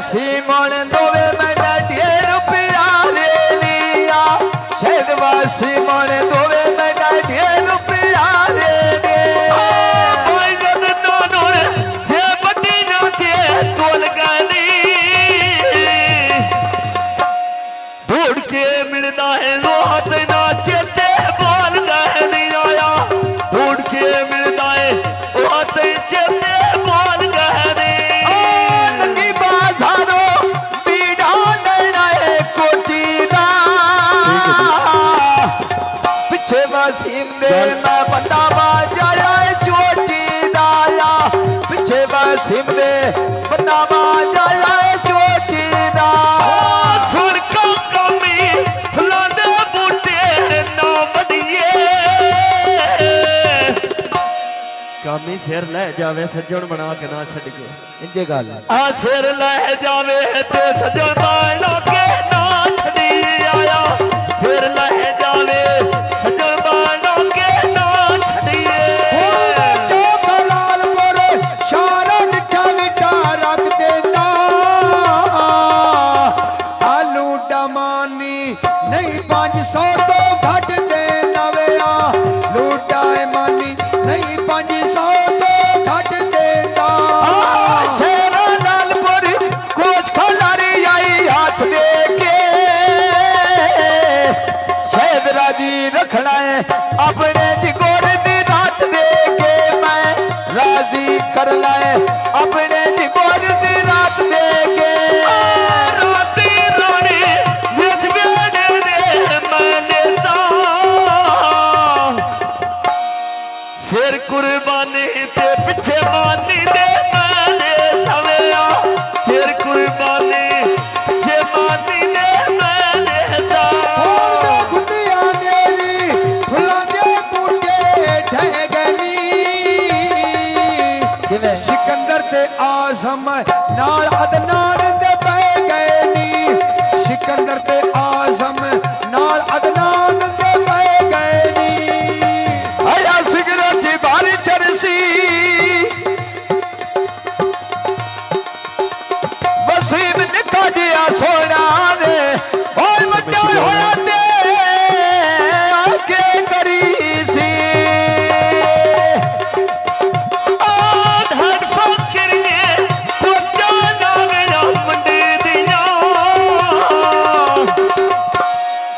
Simone दोवे मैंने 1.5 रुपया ले लिया शहद वासी मोन दोवे मैंने 1.5 रुपया ले लिया भाई जब दोनों ने ये बड़ी नाचे तोल गानी ढूंढ के मिलता है रोहत नाचे ते बोल गानी आया ढूंढ के मिलता है रोहत चलते बोल गानी लगी बाजारों बीड़ा लेना है कोटी दा पिछे वसीम दे मैं बंदा बाजाया चोटी दाया पिछे वसीम दे बंदा बाजाया चोटी दा कामी फिर लै जावे सज्जन बना के ना छड़िए इंजे गल आ फिर लै जावे ते सज्जन बना के ना छड़िए आया फिर लै जावे सज्जन बना के ना छड़िए चौक लालपुर शारा डिठा मिठा रख देंदा आलू डमानी नहीं 500 तो घट देना वेला लूटाए मानी नहीं 500 तो घट देना शेरा लालपुर कोच खलारी आई हाथ दे के शहद राजी रखना है अपने जिगोर दी रात दे के मैं राजी कर लाए अपने जिगोर दी रात दे के राती रानी विच बेड़े दे मैं लेता फिर कुर्बानी ते पिछे मानी दे मैंने सवेया फिर कुर्बानी पिछे मानी दे मैंने ता गुंडिया नेरी फुलां दे बूटे ढहगनी सिकंदर ते आजम नाल अदनान दे बह गए नी सिकंदर ते आजम नाल अदनान दे बह गए नी आया सिगरेट दी बारी चरसी वसीम निका जिया सोना ने और वड्डा होया ते आके करी सी आधर फकरिए पुत्ता ना मेरा मंडी दिया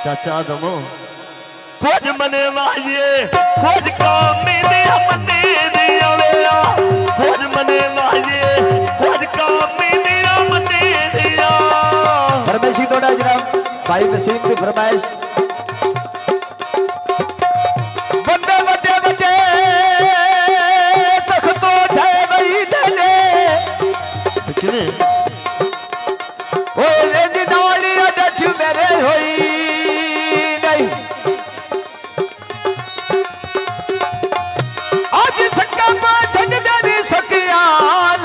चाचा दमो कुछ मने वाहिए कुछ काम नहीं मंडी दिया वेला कुछ मने वाहिए कुछ काम नहीं मंडी दिया फरमाइशी तोड़ा जनाब भाई वसीम की फरमाइश बंदे बड़े बड़े तख्तो थे वही देने किने ओ रे दी डाली अडच मेरे होई नहीं आज सक्का छड़ दे सकिया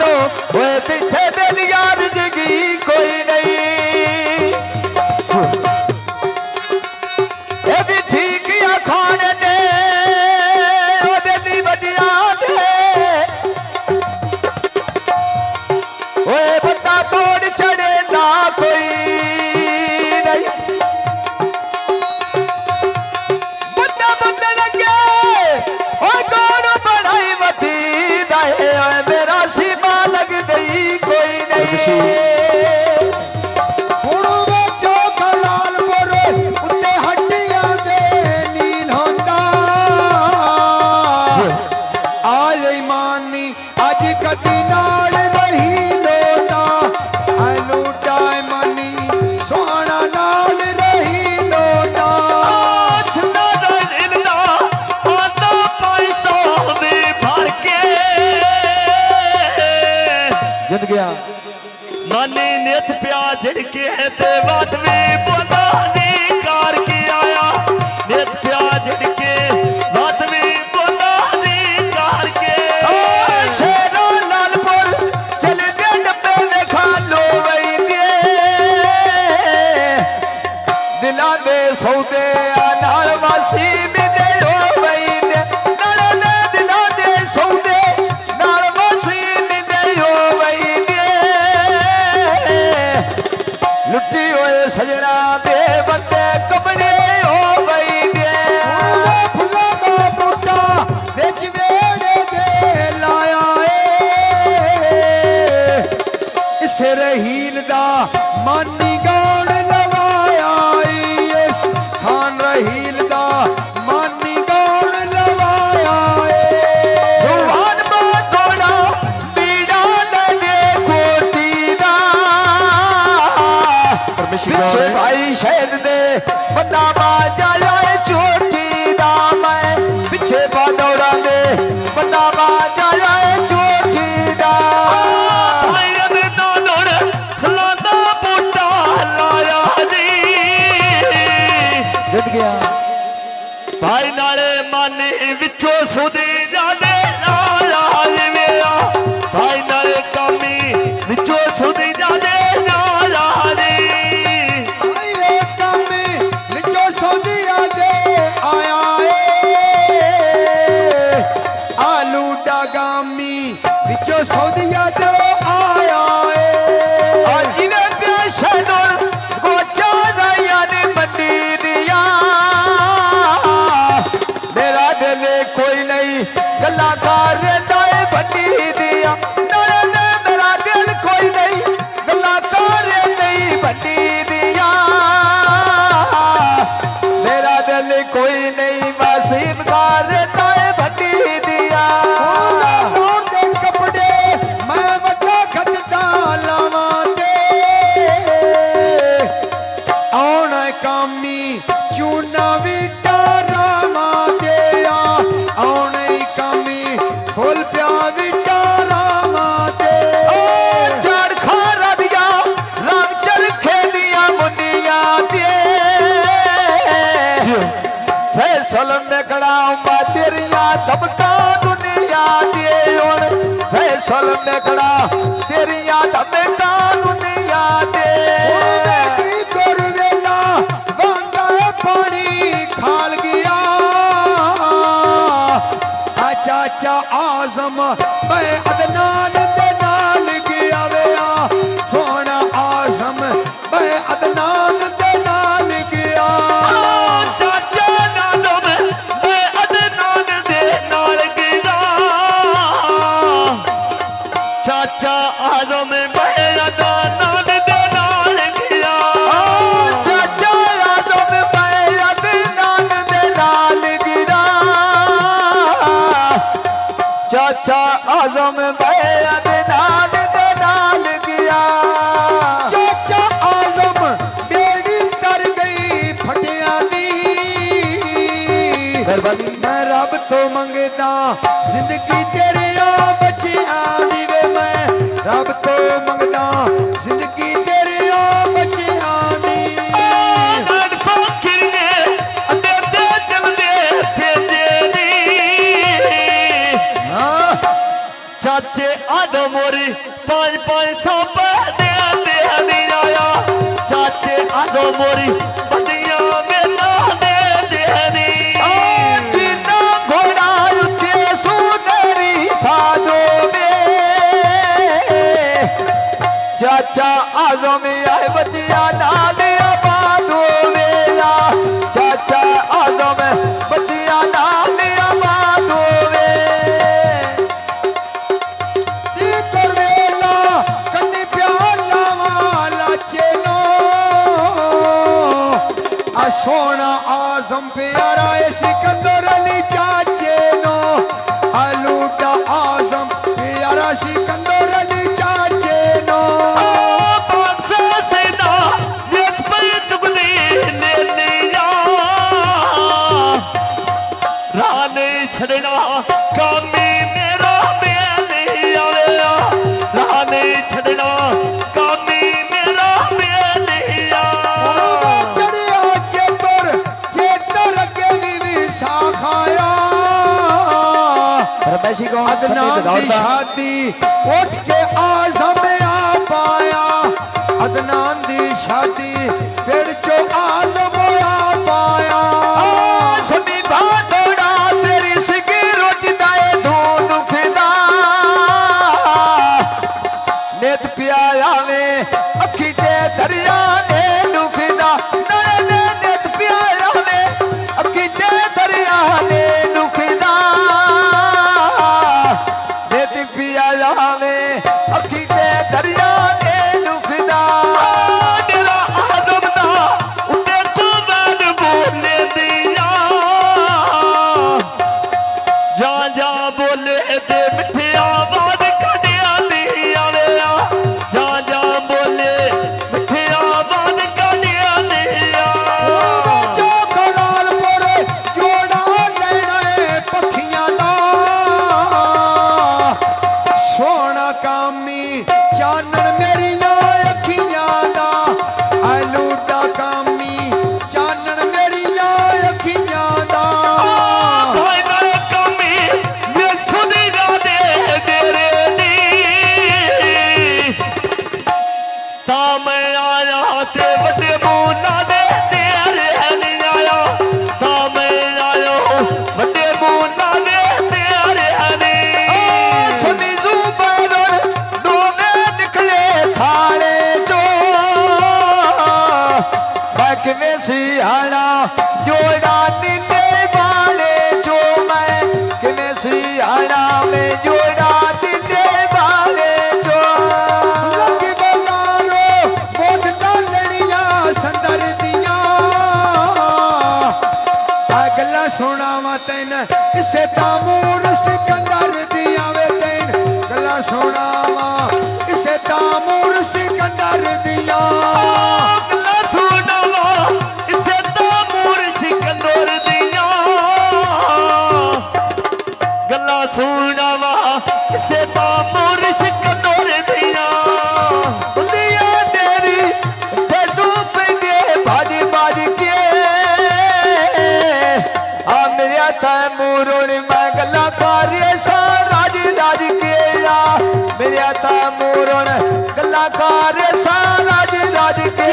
लो ओए पीछे दिल यार जगी कोई नहीं ये भी ठीक या खाने दे ओ दिली बदिया दे ओए बंदा तोड़ चढ़े ना कोई नहीं बंदा बंदा लगे ओ कौन बढ़ाई वती दे ओए मेरा सीमा लग गई कोई नहीं हुण वे चौक लालपुर उत्ते हड्डियां दे नील होंदा आज ईमानी अज कदी नाल रही लोटा आई लूटा मानी सोहना नाल रही लोटा छना दा दिलदा आंदा पाई तो भी भर के जिंद गया मानी नित प्या झड़के ते बात भी बोला नहीं कार के आया नित प्या झड़के बात भी बोला नहीं कार के शेरो लालपुर चल दे डब्बे में खा लो वही दे दिला दे सौदे नाल वासी भी दे हो वही दे नाल दे दिला दे सौदे नाल वासी भी दे हो वही दे ਨਾਲੇ ਮਨ ਵਿੱਚੋਂ ਸੁਧੀ ਜਾਂਦੇ ਨਾਰਾਜ਼ ਮੇਰਾ ਭਾਈ ਨਾਲੇ ਕਾਮੀ ਵਿੱਚੋਂ ਸੁਧੀ ਜਾਂਦੇ ਨਾਰਾਜ਼ ਆਏ ਕਾਮੀ ਵਿੱਚੋਂ ਸੌਦੀਆ ਦੇ ਆਇਆ ਏ ਆਲੂ ਡਾਗਾਮੀ ਵਿੱਚੋਂ ਸੌਦੀਆ ਦੇ ਆਇਆ ਏ ਅੱਜ ਨੇ ਪਿਆਸ਼ੇ ਨਾਲ ਗੋਚਾ ਰਾਇਆ ਨੇ ਮੰਡੀ ਦੀਆਂ ਮੇਰਾ ਦਿਲ ਕੋਈ ਨਹੀਂ ਗੱਲਾਂ ਕਰ ਦਾਏ ਵੱਡੀ ਦੀਆਂ ਨਾਲੇ ਨੇ ਮੇਰਾ ਦਿਲ ਕੋਈ ਨਹੀਂ ਗੱਲਾਂ ਕਰ ਨਹੀਂ ਵੱਡੀ ਦੀਆਂ ਮੇਰਾ ਦਿਲ ਕੋਈ ਨਹੀਂ ਵਾਸੀਮ ਕਰ ਦਾਏ ਵੱਡੀ ਦੀਆਂ ਲੋੜ ਦੇ ਕੱਪੜੇ ਮੈਂ ਵੱਡਾ ਖੱਤਦਾ ਲਾਵਾਂ ਤੇ ਆਉਣਾ ਕਾਮੀ ਚੂਨਾ ਵੀ ਡਾਰਾਵਾਂ ਤੇ ਆਉਣਾ ਕਾਮੀ ਫੁੱਲ ਪਿਆ ਵੀ ਡਾਰਾਵਾਂ ਤੇ ਝਾੜ ਖਾਰਾ ਦੀਆਂ ਰੰਗ ਚਰਖੇ ਦੀਆਂ ਮੁੰਨੀਆਂ ਤੇ ਫੈਸਲ ਨਿਕਲਾਉਂਦਾ ਤੇਰੀਆਂ ਧਮਕਾਂ ਦੁਨੀਆ ਤੇ ਹੁਣ ਫੈਸਲ ਨਿਕਲਾ ਤੇਰੀਆਂ ਧਮਕਾਂ ਦੁਨੀਆ ਤੇ ਕੀ ਗੁਰ ਵੇਲਾ ਵਾਂਦਾ ਪਾਣੀ ਖਾਲ ਗਿਆ ਆ ਚਾਚਾ ਆਜ਼ਮ ਬੇ ਅਦਨਾਨ ਦੇ ਨਾਲ ਗਿਆ ਵਿਆ ਸੋਹਣਾ ਆਜ਼ਮ ਬੇ ਅਦਨਾਨ ਦੇ ਨਾਲ ਗਿਆ ਚਾਚਾ ਨਾਦਮ ਮੈਂ ਅਦਨਾਨ ਦੇ ਨਾਲ ਗਿਆ ਚਾਚਾ ਆਦਮ ਮੈਂ ਅਦਨਾਨ ਦੇ ਨਾਲ ਗਿਆ ਚਾਚਾ ਆਜ਼ਮ ਬੇ ਅਦਨਾਨ ਦੇ ਨਾਲ ਗਿਰਾ ਚਾਚਾ ਆਜ਼ਮ ਬੇ ਅਦਨਾਨ ਦੇ ਨਾਲ ਗਿਆ ਚਾਚਾ ਆਜ਼ਮ ਬੇੜੀ ਤਰ ਗਈ ਫਟਿਆਂ ਦੀ ਮਿਹਰਬਾਨੀ ਮੈਂ ਰੱਬ ਤੋਂ ਮੰਗਦਾ ਜ਼ਿੰਦਗੀ ਤੇਰਿਆਂ ਬੱਚਿਆਂ ਦੀ ਵੇ ਮੈਂ ਰੱਬ ਤੋਂ ਮੰਗਦਾ ਜ਼ਿੰਦਗੀ ਤੇਰਿਆਂ ਬੱਚਿਆਂ ਦੀ ਨਾਨ ਫਕੀਰੇ ਅੱਡੇ ਤੇ ਚਲਦੇ ਫੇਜੇ ਨੀ ਚਾਚੇ ਆਦਮ ਮੋਰੀ 5-500 ਦੇ ਦੀ ਆਇਆ ਚਾਚੇ ਆਦਮ ਮੋਰੀ ਬੰਦੀਆਂ ਮੇਰਾ ਦੇ ਦੀ ਜਿੰਨਾ ਘੋੜਾ ਉੱਤੇ ਸੁਨਹਿਰੀ ਸਾਜੋ ਵੇ ਚਾਚਾ ਆਜ਼ਮ ਆਏ ਬੱਚਿਆਂ ਨਾਲ ਆਬਾਦ ਹੋਵੇਗਾ ਚਾਚਾ ਆਜ਼ਮ ਬੱਚਿਆਂ ਨਾਲ ਆਬਾਦ ਹੋਵੇ ਨੀ ਕਰਵੇਲਾ ਕੰਨੀ ਪਿਆਲਾ ਵਾਲਾ ਚੇਨੋ ਆ ਸੋਹਣਾ ਆਜ਼ਮ ਪਿਆਰਾ ਏ ਸਿਕੰਦਰ ਅਲੀ ਚਾਚੇ ਨੋ ਆਲੂਟਾ ਆਜ਼ਮ ਪਿਆਰਾ ਸਿਕੰਦਰ ਅਲੀ ਚਾਚੇ ਨੋ ਛੜਨਾ ਕਾਮੀ ਮੇਰਾ ਬੇਲੀ ਆਲਿਆ ਰਾਹ ਨਹੀਂ ਛੜਨਾ ਕਾਮੀ ਮੇਰਾ ਬੇਲੀ ਆ ਚੜਿਆ ਚੇਤਰ ਅੱਗੇ ਵੀ ਸਾਖਾਇਆ ਰਮੈਸ਼ੀ ਕੌਣ ਅਦਨਾਨ ਦੀ ਸ਼ਾਦੀ ਉੱਠ ਕੇ ਆਜ਼ਮ ਆ ਪਾਇਆ ਅਦਨਾਨ ਦੀ ਸ਼ਾਦੀ ਪਿੰਡ ਚੋਂ ਆਜ਼ਮ ਆ ਪਾਇਆ ਸਮੀ ਬਾਦੋੜਾ ਤੇਰੀ ਸਿੱਕੀ ਰੋਟਦਾ ਏ ਧੂੰ ਦੁਖਦਾ ਨਿਤ ਪਿਆਇਆ ਵੇ ਅੱਖੀ ਤੇ ਦਰਿਆ ਨੇ ਦੁਖਦਾ ਨੜੇ ਨੇ ਨਿਤ ਪਿਆਇਆ ਵੇ ਅੱਖੀ ਤੇ ਦਰਿਆ ਨੇ ਦੁਖਦਾ ਨਿਤ ਪਿਆਇਆ ਵੇ ਅੱਖੀ ਤੇ ਦਰਿਆ ਨੇ ਦੁਖਦਾ ਮੇਰਾ ਆਦਮ ਤੈਨ ਇਸੇ ਤਾਮੂਰ ਸਿਕੰਦਰ ਦੀਆਂ ਵੇ ਤੈਨ ਗੱਲਾਂ ਸੁਣਾਵਾਂ ਇਸੇ ਤਾਮੂਰ ਸਿਕੰਦਰ ਦੀਆਂ ਗੱਲਾਂ ਸੁਣਾਵਾਂ ਇਸੇ ਤਾਮੂਰ ਸਿਕੰਦਰ ਦੀਆਂ ਗੱਲਾਂ ਸੁਣਾਵਾਂ ਇਸੇ ਤਾਮੂਰ ਸਿਕੰਦਰ ਦੀਆਂ ਦੁਨੀਆ ਤੇਰੀ ਤੇ ਤੂੰ ਪੈਂਦੇ ਬਾਜੀ ਬਾਜੀ ਕੇ ਆ ਮਿਲਿਆ ਤੈਮੂਰੋਂ ਨੀ ਮੈਂ ਗੱਲਾਂ ਕਰੇ ਸਾਂ ਰਾਜ ਰਾਜ ਕੇ ਆ ਮਿਲਿਆ ਤੈਮੂਰੋਂ ਗੱਲਾਂ ਕਰੇ ਸਾਂ ਰਾਜ ਰਾਜ ਕੇ